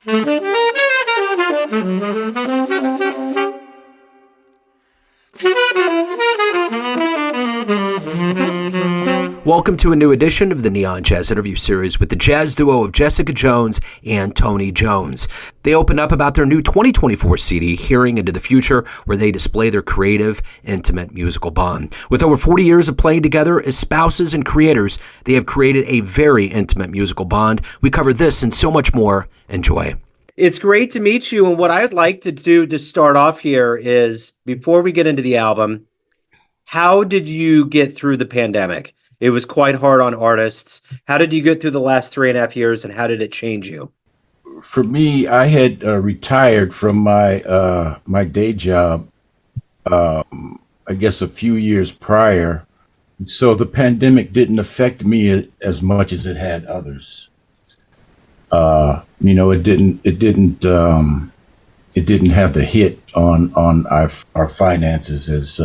Welcome to a new edition of the Neon Jazz Interview Series with the jazz duo of Jessica Jones and Tony Jones. They open up about their new 2024 CD, Hearing into the Future, where they display their creative, intimate musical bond. With over 40 years of playing together as spouses and creators, they have created a very intimate musical bond. We cover this and so much more. Enjoy. It's great to meet you, and what I'd like to do to start off here is, before we get into the album, how did you get through the pandemic? It was quite hard on artists. How did you get through the last 3.5 years, and how did it change you? For me, I had retired from my my day job, I guess a few years prior. And so the pandemic didn't affect me as much as it had others. It didn't have the hit on our finances as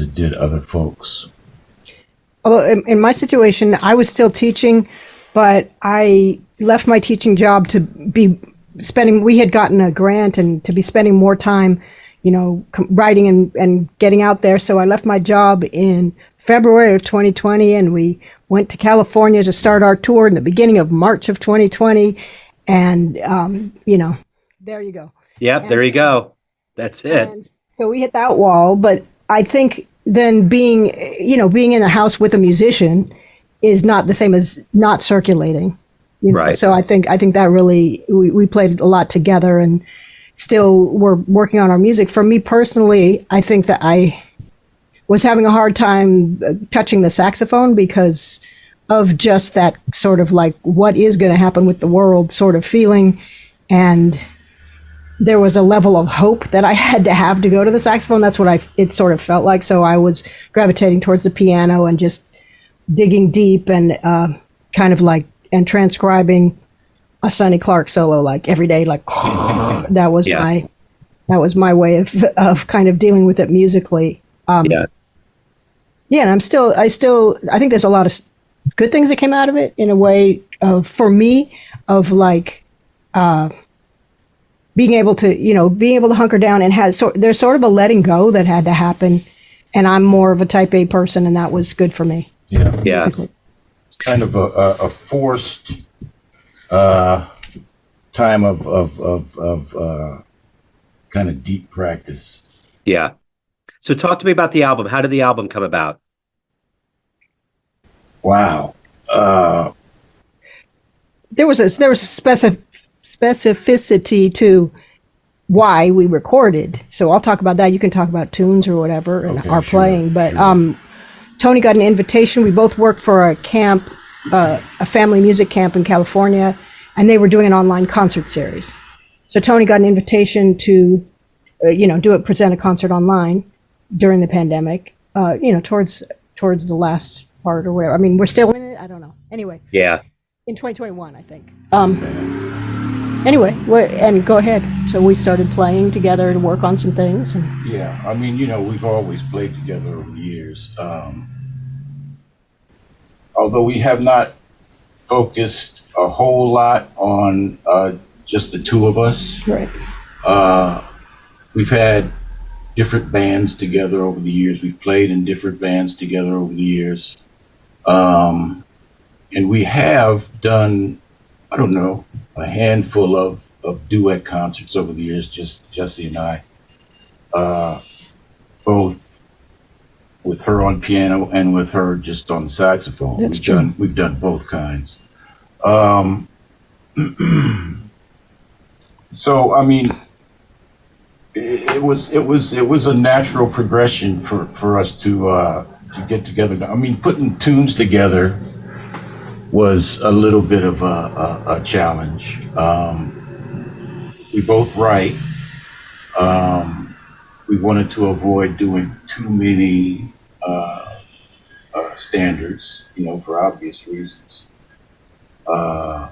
it did other folks. Well, in my situation, I was still teaching, but I left my teaching job to be spending, we had gotten a grant and to be spending more time, writing and getting out there. So I left my job in February of 2020, and we went to California to start our tour in the beginning of March of 2020. And, there you go. Yep, there you go. That's it. And so we hit that wall, but I think then being in a house with a musician is not the same as not circulating. Right. So I think that really, we played a lot together and still we're working on our music. For me personally, I think that I was having a hard time touching the saxophone because of just that sort of like, what is going to happen with the world sort of feeling. And there was a level of hope that I had to have to go to the saxophone. That's what it sort of felt like. So I was gravitating towards the piano and just digging deep and kind of like, and transcribing a Sonny Clark solo, like every day, like that was my way of kind of dealing with it musically. And I think there's a lot of good things that came out of it in a way for me of like, being able to hunker down and there's sort of a letting go that had to happen. And I'm more of a type A person, and that was good for me. Yeah. Yeah. Kind of a forced time of kind of deep practice. Yeah. So talk to me about the album. How did the album come about? Wow. There was a specificity to why we recorded. So I'll talk about that. You can talk about tunes or whatever and our playing. But sure. Tony got an invitation. We both worked for a camp, a family music camp in California, and they were doing an online concert series. So Tony got an invitation to, present a concert online during the pandemic, towards the last part or whatever. I mean, we're still in it. I don't know. Anyway. Yeah. In 2021, I think. Anyway, and go ahead. So we started playing together to work on some things. Yeah, I mean, we've always played together over the years. Although we have not focused a whole lot on just the two of us. Right. We've had different bands together over the years. We've played in different bands together over the years. And we have done, I don't know, a handful of duet concerts over the years, just Jesse and I, both with her on piano and with her just on the saxophone. That's true. We've done both kinds. So I mean, it was a natural progression for us to get together. I mean, putting tunes together was a little bit of a challenge. We both write. We wanted to avoid doing too many standards, for obvious reasons. Go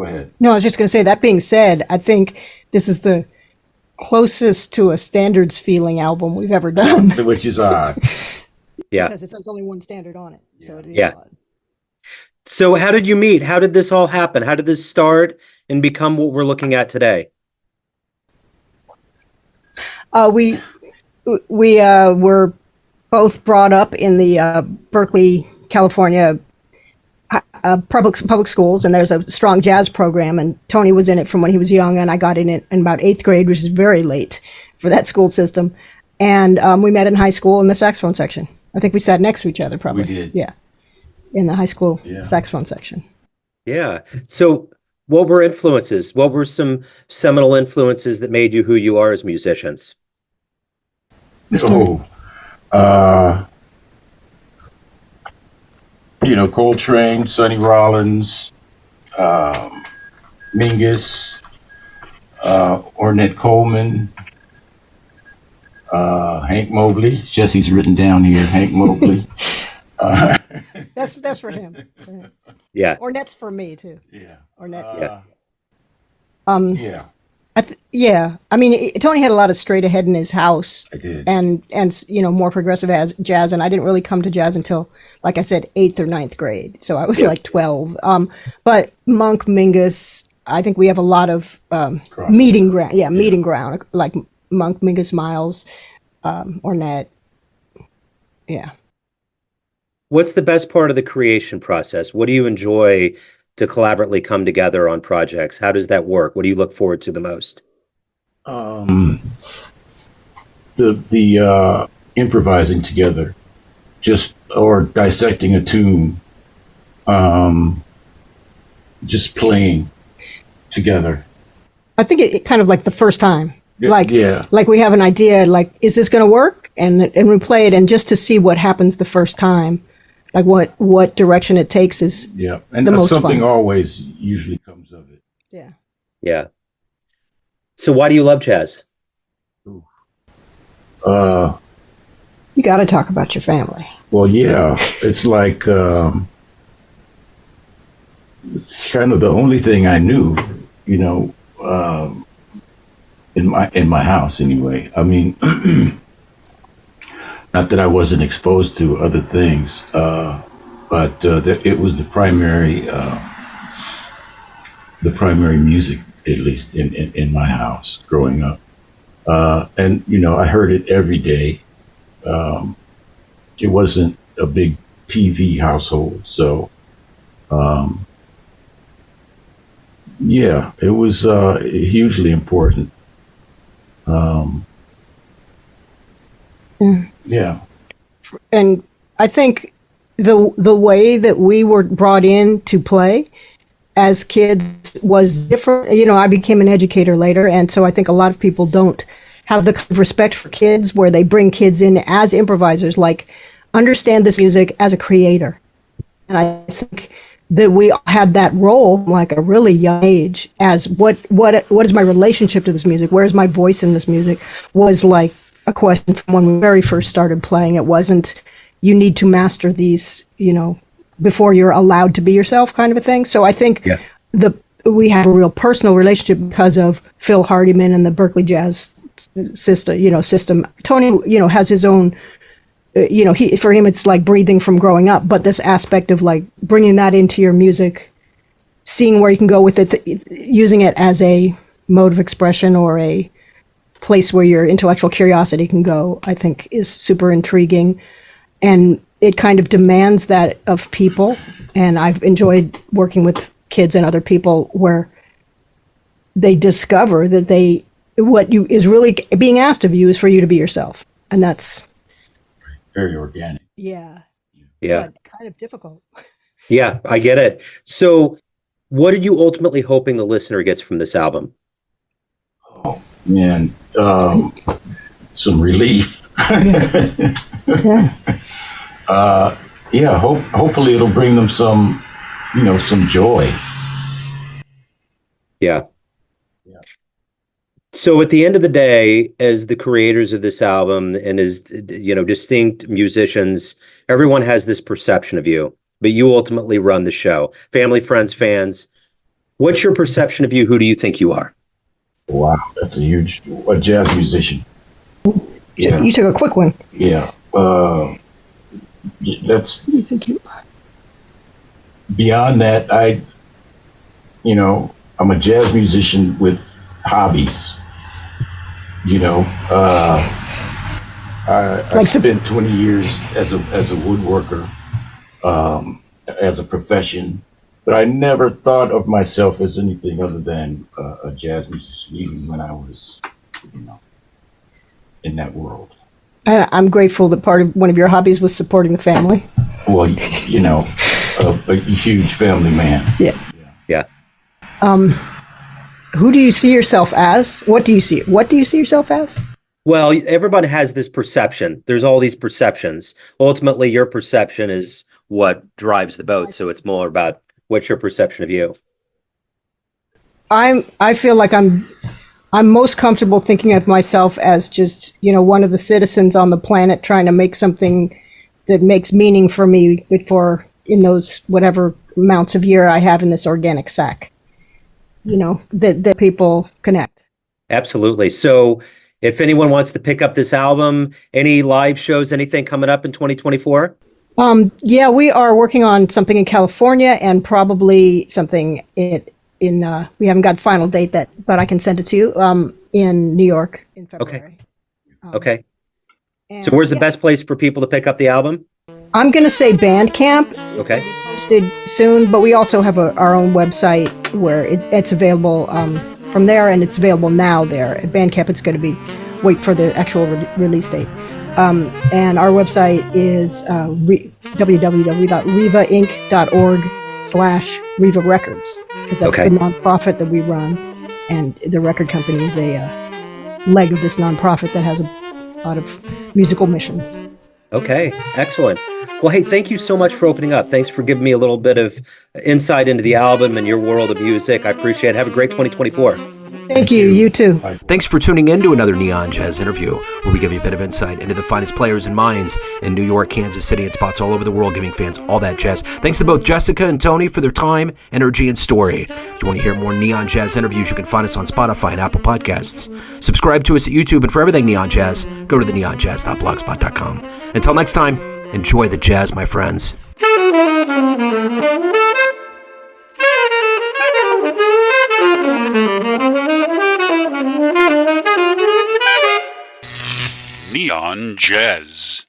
ahead. No, I was just going to say, that being said, I think this is the closest to a standards feeling album we've ever done. Which is odd. Yeah. Because there's only one standard on it. So it is odd. So how did you meet? How did this all happen? How did this start and become what we're looking at today? We were both brought up in the Berkeley, California public schools, and there's a strong jazz program, and Tony was in it from when he was young, and I got in it in about 8th grade, which is very late for that school system. And we met in high school in the saxophone section. I think we sat next to each other, probably. We did. Yeah, in the high school saxophone section. Yeah. So what were influences? What were some seminal influences that made you who you are as musicians? Coltrane, Sonny Rollins, Mingus, Ornette Coleman, Hank Mobley. Jesse's written down here, Hank Mobley. That's for him. Yeah. Ornette's for me too. Yeah. Ornette. Yeah. I mean, Tony had a lot of straight ahead in his house. I did. And more progressive jazz, and I didn't really come to jazz until, like I said, 8th or 9th grade. So I was like 12. But Monk, Mingus, I think we have a lot of meeting ground. Yeah, meeting ground, like Monk, Mingus, Miles, Ornette. Yeah. What's the best part of the creation process? What do you enjoy to collaboratively come together on projects? How does that work? What do you look forward to the most? The improvising together, or dissecting a tune, just playing together. I think it kind of like the first time. Like we have an idea, like, is this going to work? And we play it, and just to see what happens the first time, like what direction it takes is and the most something fun. Always usually comes of it. Yeah. Yeah. So why do you love jazz? You got to talk about your family. Well, yeah, it's like it's kind of the only thing I knew, in my house anyway. I mean, not that I wasn't exposed to other things, but it was the primary music, at least in my house growing up. And I heard it every day. It wasn't a big TV household, so it was hugely important. Yeah. And I think the way that we were brought in to play as kids was different. I became an educator later, and so I think a lot of people don't have the kind of respect for kids where they bring kids in as improvisers, like, understand this music as a creator. And I think that we all had that role like a really young age, as what is my relationship to this music? Where's my voice in this music? Was like a question from when we very first started playing. It wasn't, you need to master these, before you're allowed to be yourself, kind of a thing. So I think we have a real personal relationship because of Phil Hardiman and the Berkeley Jazz system. Tony, has his own, for him, it's like breathing from growing up, but this aspect of like bringing that into your music, seeing where you can go with it, using it as a mode of expression or a place where your intellectual curiosity can go, I think is super intriguing. And it kind of demands that of people. And I've enjoyed working with kids and other people where they discover that what you is really being asked of you is for you to be yourself. And that's very organic. Yeah. Yeah. But kind of difficult. Yeah, I get it. So what are you ultimately hoping the listener gets from this album? Oh, man. Some relief. Hopefully it'll bring them some joy. Yeah. So at the end of the day, as the creators of this album and as, distinct musicians, everyone has this perception of you, but you ultimately run the show. Family, friends, fans. What's your perception of you? Who do you think you are? Wow, that's a jazz musician. Yeah. You took a quick one. Yeah. That's. Who do you think you are? beyond that, I'm a jazz musician with hobbies. I spent 20 years as a woodworker, as a profession, but I never thought of myself as anything other than a jazz musician, even when I was, in that world. I'm grateful that one of your hobbies was supporting the family. Well, a huge family man. Yeah. Yeah. Who do you see yourself as? What do you see yourself as? Well, everybody has this perception. There's all these perceptions. Ultimately, your perception is what drives the boat. So it's more about what's your perception of you. I feel like I'm most comfortable thinking of myself as just, one of the citizens on the planet trying to make something that makes meaning for me in those whatever amounts of year I have in this organic sack. That people connect. Absolutely. So if anyone wants to pick up this album, any live shows, anything coming up in 2024? Yeah, we are working on something in California and probably something in we haven't got the final date but I can send it to you, in New York in February. Okay. So where's the best place for people to pick up the album? I'm going to say Bandcamp. Okay. Posted soon, but we also have our own website where it's available from there, and it's available now there. At Bandcamp, it's going to wait for the actual release date. And our website is www.rivainc.org/Riva Records, because that's the nonprofit that we run, and the record company is a leg of this nonprofit that has a lot of musical missions. Okay, excellent. Well, hey, thank you so much for opening up. Thanks for giving me a little bit of insight into the album and your world of music. I appreciate it. Have a great 2024. Thank you. You too. Thanks for tuning in to another Neon Jazz interview, where we give you a bit of insight into the finest players and minds in New York, Kansas City, and spots all over the world, giving fans all that jazz. Thanks to both Jessica and Tony for their time, energy, and story. If you want to hear more Neon Jazz interviews, you can find us on Spotify and Apple Podcasts. Subscribe to us at YouTube, and for everything Neon Jazz, go to theneonjazz.blogspot.com. Until next time, enjoy the jazz, my friends. Neon Jazz.